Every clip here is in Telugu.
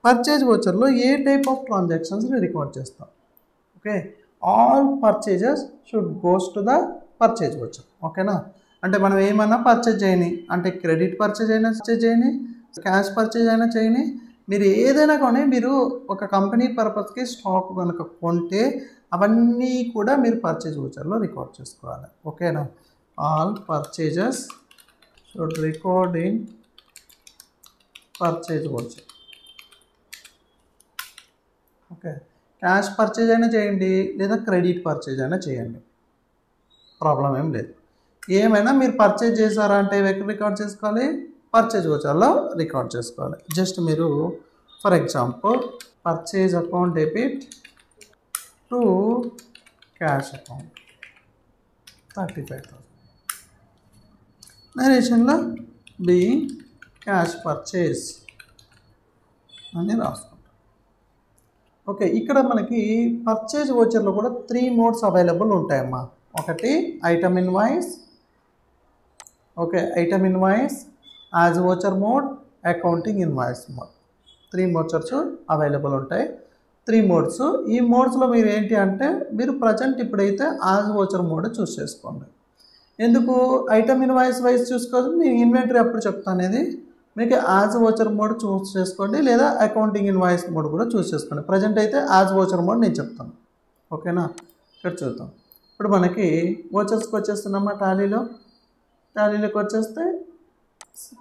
పర్చేజ్ వోచర్లో ఏ టైప్ ఆఫ్ ట్రాన్సాక్షన్స్ని రికార్డ్ చేస్తాం. Okay, all purchases should goes to the purchase voucher. ఓకేనా, అంటే మనం ఏమన్నా పర్చేజ్ చేయని, అంటే క్రెడిట్ పర్చేజ్ అయినా చేయని, క్యాష్ పర్చేజ్ అయినా చేయని, మీరు ఏదైనా కానీ మీరు ఒక కంపెనీ పర్పస్కి స్టాక్ కనుక కొంటే అవన్నీ కూడా మీరు పర్చేజ్ వోచర్లో రికార్డ్ చేసుకోవాలి. ఓకేనా, all purchases should record in purchase voucher. Okay, cash purchase అయినా చేయండి లేదా క్రెడిట్ పర్చేజ్ అయినా చేయండి, ప్రాబ్లం ఏం లేదు. ఏమైనా మీరు పర్చేజ్ చేశారా అంటే ఎక్కడ రికార్డ్ చేసుకోవాలి, పర్చేజ్ వోచర్లో రికార్డ్ చేసుకోవాలి. జస్ట్ మీరు for example purchase account debit to cash account 35,000 నరేషన్లో బి క్యాష్ పర్చేజ్ అని రాసుకుంటాం. ఓకే, ఇక్కడ మనకి పర్చేజ్ వోచర్లో కూడా 3 మోడ్స్ అవైలబుల్ ఉంటాయమ్మా. ఒకటి item invoice, okay, item invoice, as voucher mode, accounting invoice mode. 3 modes available ఉంటాయి. 3 మోడ్స్. ఈ మోడ్స్లో మీరు ఏంటి అంటే మీరు ప్రజెంట్ ఇప్పుడైతే యాజ్ వోచర్ మోడ్ చూస్ చేసుకోండి. ఎందుకు ఐటమ్ ఇన్వాయిస్ వైజ్ చూసుకోవాలి, మీ ఇన్వెంటరీ అప్పుడు చెప్తాను. అనేది మీకు యాజ్ వోచర్ మోడ్ చూస్ చేసుకోండి లేదా అకౌంటింగ్ ఇన్వాయిస్ మోడ్ కూడా చూస్ చేసుకోండి. ప్రజెంట్ అయితే యాజ్ వోచర్ మోడ్ నేను చెప్తాను. ఓకేనా, ఇక్కడ చూద్దాం. ఇప్పుడు మనకి వోచర్స్కి వచ్చేస్తున్నామా, టాలీలోకి వచ్చేస్తే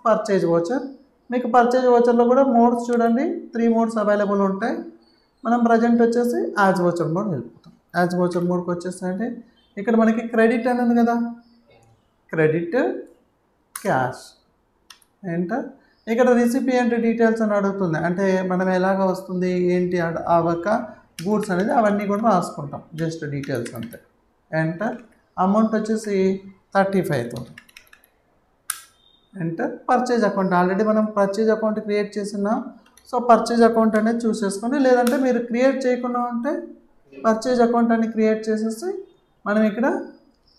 పర్చేజ్ వోచర్. మీకు పర్చేజ్ వోచర్లో కూడా మోడ్స్ చూడండి, 3 మోడ్స్ అవైలబుల్ ఉంటాయి. మనం ప్రజెంట్ వచ్చేసి యాజ్ వోచర్ మోడ్ వెళ్ళిపోతాం. యాజ్ వోచర్ మోడ్కి వచ్చేస్తే ఇక్కడ మనకి క్రెడిట్ అని ఉంది కదా, క్రెడిట్ క్యాష్ ఎంటర్. ఇక్కడ రిసిపియంట్ డీటెయిల్స్ అని అడుగుతుంది, అంటే మనం ఎలాగ వస్తుంది ఏంటి ఆ యొక్క గూడ్స్ అనేది అవన్నీ కూడా రాసుకుంటాం, జస్ట్ డీటెయిల్స్ అంతే. ఎంటర్. అమౌంట్ వచ్చేసి 35,000. ఎంటర్. పర్చేజ్ అకౌంట్ ఆల్రెడీ మనం పర్చేజ్ అకౌంట్ క్రియేట్ చేసినాం, సో పర్చేజ్ అకౌంట్ అనేది చూస్ చేసుకోండి. లేదంటే మీరు క్రియేట్ చేయకుండా ఉంటే పర్చేజ్ అకౌంట్ అని క్రియేట్ చేసేసి మనం ఇక్కడ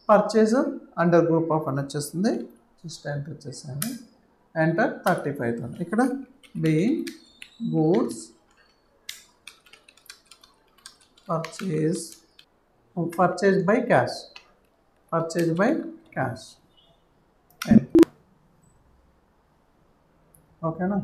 పర్చేజ్ అండర్ గ్రూప్ ఆఫ్ అని వచ్చేస్తుంది, జస్ట్ ఎంటర్ చేసేయండి. ఎంటర్. 35,000. ఇక్కడ B goods purchase by cash, ఓకేనా.